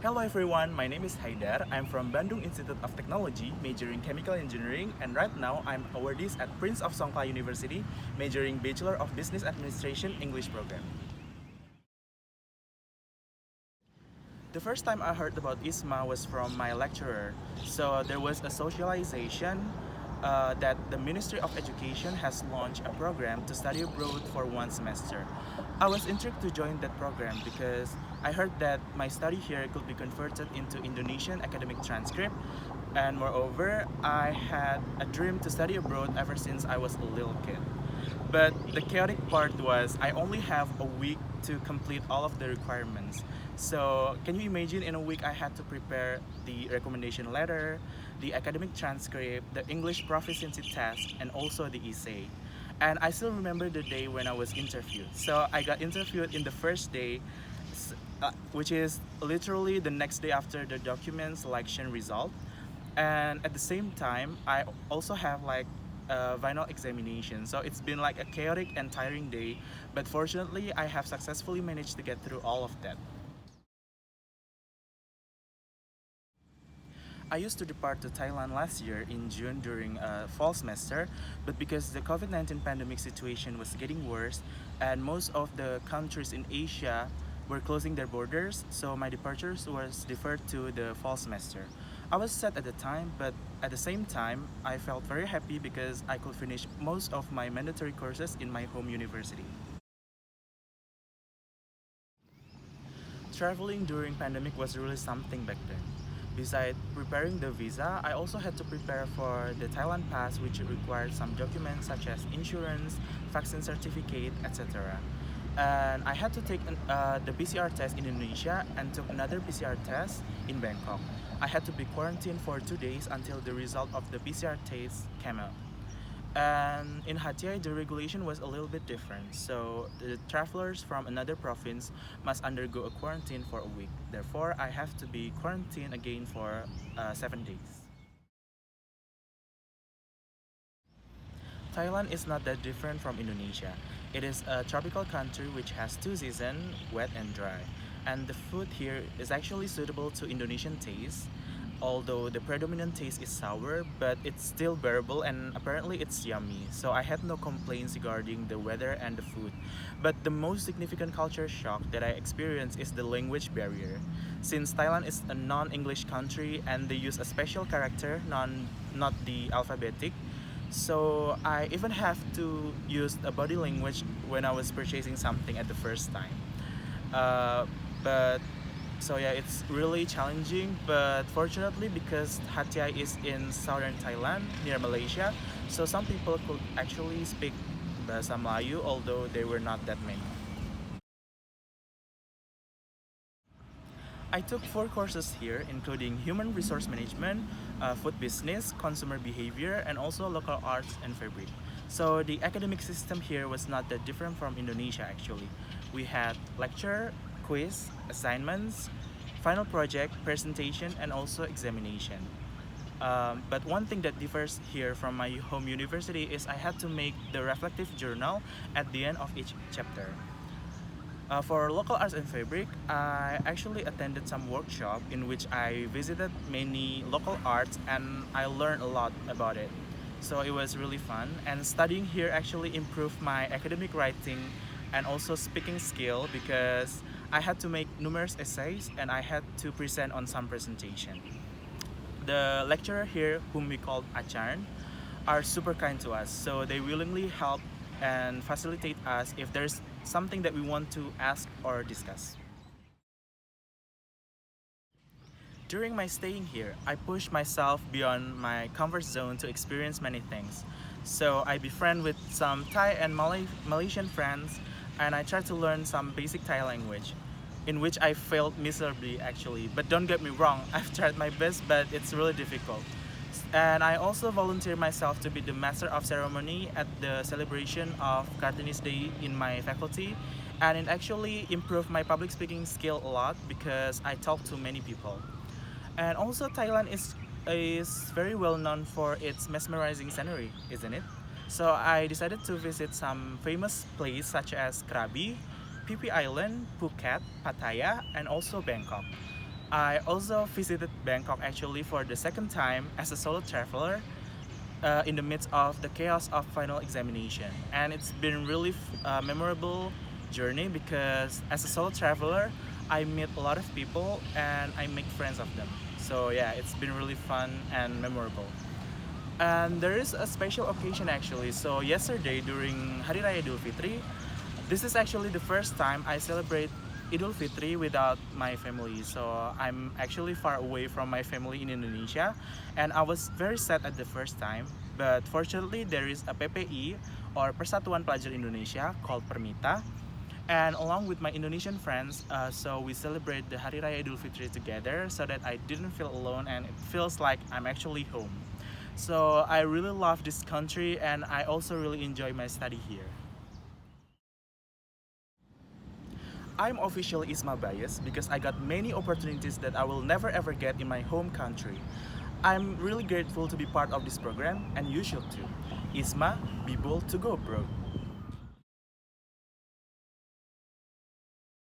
Hello everyone, my name is Haydar. I'm from Bandung Institute of Technology, majoring Chemical Engineering, and right now I'm awardees at Prince of Songkla University, majoring Bachelor of Business Administration English program. The first time I heard about IISMA was from my lecturer. So there was a socialization that the Ministry of Education has launched a program to study abroad for 1 semester. I was intrigued to join that program because I heard that my study here could be converted into Indonesian academic transcript, and moreover, I had a dream to study abroad ever since I was a little kid. But the chaotic part was I only have a week to complete all of the requirements. So can you imagine, in a week I had to prepare the recommendation letter, the academic transcript, the English proficiency test, and also the essay. And I still remember the day when I was interviewed. So I got interviewed in the first day, which is literally the next day after the document selection result. And at the same time, I also have like a final examination. So it's been like a chaotic and tiring day, but fortunately I have successfully managed to get through all of that. I used to depart to Thailand last year in June during a fall semester, but because the COVID-19 pandemic situation was getting worse and most of the countries in Asia were closing their borders, so my departures was deferred to the fall semester. I was sad at the time, but at the same time, I felt very happy because I could finish most of my mandatory courses in my home university. Traveling during pandemic was really something back then. Besides preparing the visa, I also had to prepare for the Thailand pass, which required some documents such as insurance, vaccine certificate, etc. And I had to take the PCR test in Indonesia and took another PCR test in Bangkok. I had to be quarantined for 2 days until the result of the PCR test came out. And in Hatyai, the regulation was a little bit different. So the travelers from another province must undergo a quarantine for a week. Therefore, I have to be quarantined again for 7 days. Thailand is not that different from Indonesia. It is a tropical country which has two seasons, wet and dry. And the food here is actually suitable to Indonesian taste, although the predominant taste is sour, but it's still bearable and apparently it's yummy. So I had no complaints regarding the weather and the food. But the most significant culture shock that I experienced is the language barrier. Since Thailand is a non-English country and they use a special character, not the alphabetic, so I even have to use a body language when I was purchasing something at the first time. Uh, but so yeah, it's really challenging, but fortunately because Hatyai is in southern Thailand near Malaysia, so some people could actually speak Bahasa Melayu, although they were not that many. I took 4 courses here, including human resource management, food business, consumer behavior, and also local arts and fabric. So the academic system here was not that different from Indonesia actually. We had lecture, quiz, assignments, final project, presentation, and also examination. But one thing that differs here from my home university is I had to make the reflective journal at the end of each chapter. For local arts and fabric, I actually attended some workshop in which I visited many local arts and I learned a lot about it. So it was really fun, and studying here actually improved my academic writing and also speaking skill because I had to make numerous essays and I had to present on some presentation. The lecturer here, whom we call Acharn, are super kind to us, so they willingly help and facilitate us if there's something that we want to ask or discuss. During my staying here, I pushed myself beyond my comfort zone to experience many things. So I befriend with some Thai and Malaysian friends, and I try to learn some basic Thai language, in which I failed miserably actually. But don't get me wrong, I've tried my best, but it's really difficult. And I also volunteer myself to be the master of ceremony at the celebration of Kartini's Day in my faculty, and it actually improved my public speaking skill a lot because I talk to many people. And also Thailand is very well known for its mesmerizing scenery, isn't it? So I decided to visit some famous places such as Krabi, Phi Phi Island, Phuket, Pattaya, and also Bangkok. I also visited Bangkok actually for the second time as a solo traveler in the midst of the chaos of final examination. And it's been really memorable journey because as a solo traveler, I meet a lot of people and I make friends of them. So yeah, it's been really fun and memorable. And there is a special occasion actually. So yesterday during Hari Raya Idul Fitri, this is actually the first time I celebrate Idul Fitri without my family. So I'm actually far away from my family in Indonesia, and I was very sad at the first time. But fortunately, there is a PPI or Persatuan Pelajar Indonesia called Permita, and along with my Indonesian friends, so we celebrate the Hari Raya Idul Fitri together, so that I didn't feel alone and it feels like I'm actually home. So I really love this country, and I also really enjoy my study here. I'm officially IISMA biased because I got many opportunities that I will never ever get in my home country. I'm really grateful to be part of this program, and you should too. IISMA, be bold to go, bro.